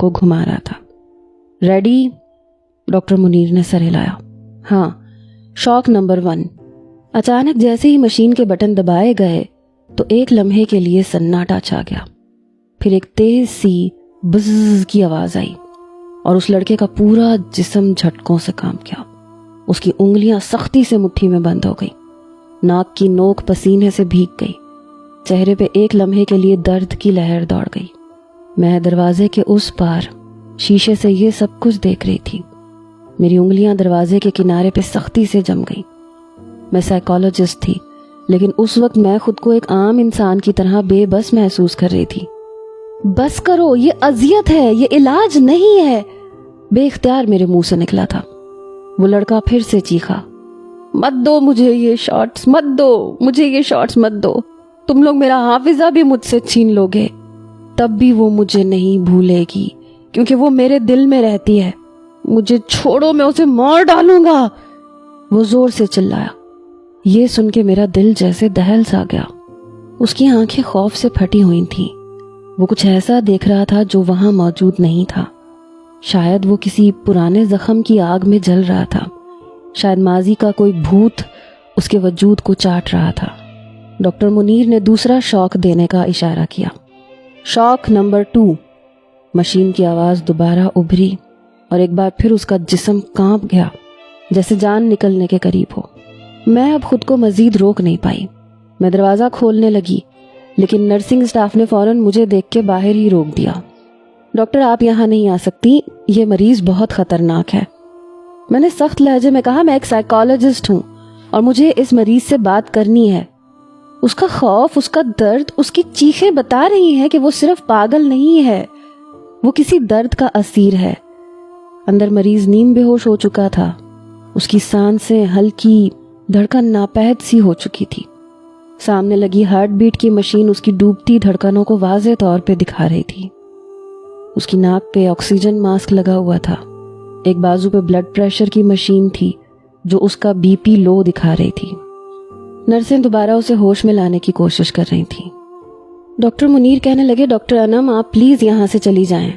को घुमा रहा था। रेडी? डॉक्टर मुनीर ने सर हिलाया। हाँ। Shock number 1। अचानक जैसे ही मशीन के बटन दबाए गए तो एक लम्हे के लिए सन्नाटा छा गया। फिर एक तेज सी बज़ की आवाज आई और उस लड़के का पूरा जिस्म झटकों से कांप गया। उसकी उंगलियां सख्ती से मुट्ठी में बंद हो गई, नाक की नोक पसीने से भीग गई, चेहरे पे एक लम्हे के लिए दर्द की लहर दौड़ गई। मैं दरवाजे के उस पार शीशे से ये सब कुछ देख रही थी। मेरी उंगलियां दरवाजे के किनारे पे सख्ती से जम गई। मैं साइकोलॉजिस्ट थी, लेकिन उस वक्त मैं खुद को एक आम इंसान की तरह बेबस महसूस कर रही थी। बस करो, ये अजियत है, ये इलाज नहीं है, बेख्तियार मेरे मुंह से निकला था। वो लड़का फिर से चीखा, मत दो मुझे ये शॉट्स, मत दो मुझे ये शॉट्स, मत दो। तुम लोग मेरा हाफिजा भी मुझसे छीन लोगे, तब भी वो मुझे नहीं भूलेगी, क्योंकि वो मेरे दिल में रहती है। मुझे छोड़ो, मैं उसे मार डालूंगा। वो जोर से चिल्लाया। ये सुन के मेरा दिल जैसे दहल सा गया। उसकी आंखें खौफ से फटी हुई थीं। वो कुछ ऐसा देख रहा था जो वहां मौजूद नहीं था। शायद वो किसी पुराने जख्म की आग में जल रहा था। शायद माजी का कोई भूत उसके वजूद को चाट रहा था। डॉक्टर मुनीर ने दूसरा शॉक देने का इशारा किया। Shock number 2। मशीन की आवाज दोबारा उभरी और एक बार फिर उसका जिस्म कांप गया, जैसे जान निकलने के करीब हो। मैं अब खुद को मजीद रोक नहीं पाई। मैं दरवाजा खोलने लगी, लेकिन नर्सिंग स्टाफ ने फौरन मुझे देख के बाहर ही रोक दिया। डॉक्टर, आप यहाँ नहीं आ सकती, ये मरीज बहुत खतरनाक है। मैंने सख्त लहजे में कहा, मैं एक साइकोलॉजिस्ट हूँ और मुझे इस मरीज से बात करनी है। उसका खौफ, उसका दर्द, उसकी चीखें बता रही हैं कि वो सिर्फ पागल नहीं है, वो किसी दर्द का असीर है। अंदर मरीज नीम बेहोश हो चुका था। उसकी सांसें हल्की, धड़कन नापैद सी हो चुकी थी। सामने लगी हार्ट बीट की मशीन उसकी डूबती धड़कनों को वाज़े तौर पे दिखा रही थी। उसकी नाक पे ऑक्सीजन मास्क लगा हुआ था। एक बाजू पे ब्लड प्रेशर की मशीन थी जो उसका बीपी लो दिखा रही थी। नर्सें दोबारा उसे होश में लाने की कोशिश कर रही थी। डॉक्टर मुनीर कहने लगे, डॉक्टर अनम, आप प्लीज यहाँ से चली जाएं।